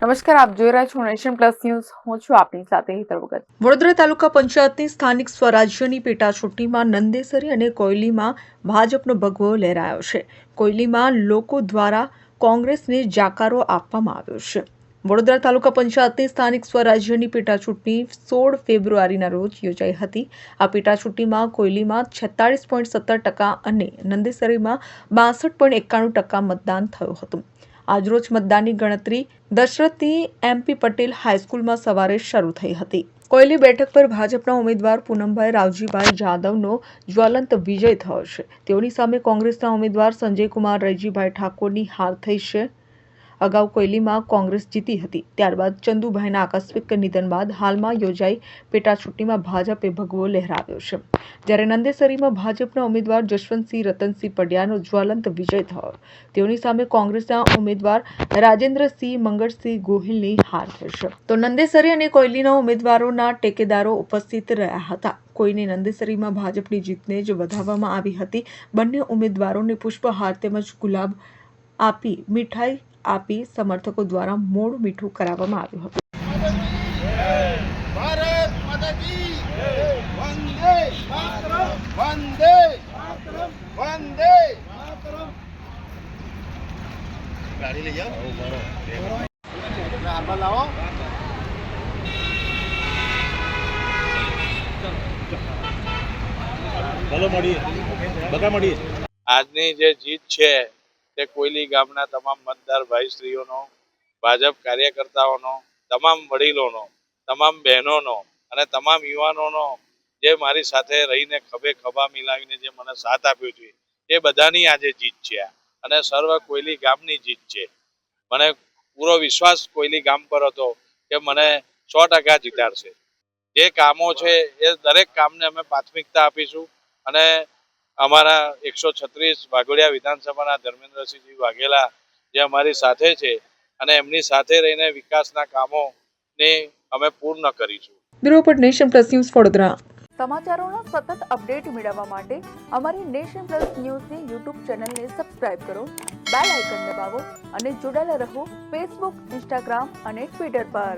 નમસ્કાર, આપ જોઈ રહ્યા છો નેશન પ્લસ ન્યૂઝ. હું છું આપની સાથે હિતલ ભગત. વડોદરા તાલુકા પંચાયતની સ્થાનિક સ્વરાજ્યની પેટા ચૂંટણીમાં નંદેસરી અને કોયલીમાં ભાજપનો ભગવો લહેરાયો છે. કોયલીમાં લોકો દ્વારા કોંગ્રેસને જાકારો આપવામાં આવ્યો છે. વડોદરા તાલુકા પંચાયતની સ્થાનિક સ્વરાજ્યની પેટા ચૂંટણી 16 ફેબ્રુઆરીના રોજ યોજાઈ હતી. આ પેટા ચૂંટણીમાં કોયલીમાં 46.17% અને નંદેસરીમાં 62.91% મતદાન થયું હતું. આજરોજ મતદાનની ગણતરી દશરથી એમપી પટેલ હાઈસ્કૂલમાં સવારે શરૂ થઈ હતી. કોયલી બેઠક પર ભાજપના ઉમેદવાર પૂનમભાઈ રાવજીભાઈ જાદવનો જ્વલંત વિજય થયો છે. તેઓની સામે કોંગ્રેસના ઉમેદવાર સંજયકુમાર રૈજીભાઈ ઠાકોરની હાર થઈ છે. અગાઉ કોયલીમાં કોંગ્રેસ જીતી હતી. ત્યારબાદ ચંદુભાઈના આકસ્મિક નિધન બાદ હાલમાં યોજાઈ પેટા ચૂંટણીમાં ભાજપે ભગવો લહેરાવ્યો છે. જ્યારે નંદેસરીમાં ભાજપના ઉમેદવાર જશવંતસિંહ રતનસિંહ પડિયાનો જ્વલંત વિજય થયો. તેઓની સામે કોંગ્રેસના ઉમેદવાર રાજેન્દ્રસિંહ મંગળસિંહ ગોહિલની હાર થઈ છે. તો નંદેસરી અને કોયલીના ઉમેદવારોના ટેકેદારો ઉપસ્થિત રહ્યા હતા. કોઈને નંદેસરીમાં ભાજપની જીતને જ વધાવવામાં આવી હતી. બંને ઉમેદવારોને પુષ્પહાર તેમજ ગુલાબ આપી મીઠાઈ આપી સમર્થકો દ્વારા મોઢું મીઠું કરાવવામાં આવ્યું હતું. ભારત માતા કી વંદે માતરમ વંદે માતરમ વંદે માતરમ. ગાડી લઈ જાઓ. આમાં લાવો. ચલો મળીએ. આજની જે જીત છે તે કોયલી ગામના તમામ મતદાર ભાઈશ્રીઓનો, ભાજપ કાર્યકર્તાઓનો, તમામ વડીલોનો, તમામ બહેનોનો અને તમામ યુવાનોનો જે મારી સાથે રહીને ખભે ખભા મિલાવીને જે મને સાથ આપ્યો છે એ બધાની આજે જીત છે અને સર્વ કોયલી ગામની જીત છે. મને પૂરો વિશ્વાસ કોયલી ગામ પર હતો કે મને 100% જીતાડશે. જે કામો છે એ દરેક કામને અમે પ્રાથમિકતા આપીશું અને અમારા 136 વાઘોડિયા વિધાનસભાના ધર્મેન્દ્રસિંહજી વાઘેલા જે અમારી સાથે છે અને એમની સાથે રહીને વિકાસના કામોને અમે પૂર્ણ કરીશું. Bureau report nation plus news Vadodara. સમાચારોનો સતત અપડેટ મેળવવા માટે અમારી નેશન પ્લસ ન્યૂઝની યુટ્યુબ ચેનલને સબસ્ક્રાઇબ કરો, બેલ આઇકન દબાવો અને જોડાયેલા રહો ફેસબુક, ઇન્સ્ટાગ્રામ અને ટ્વિટર પર.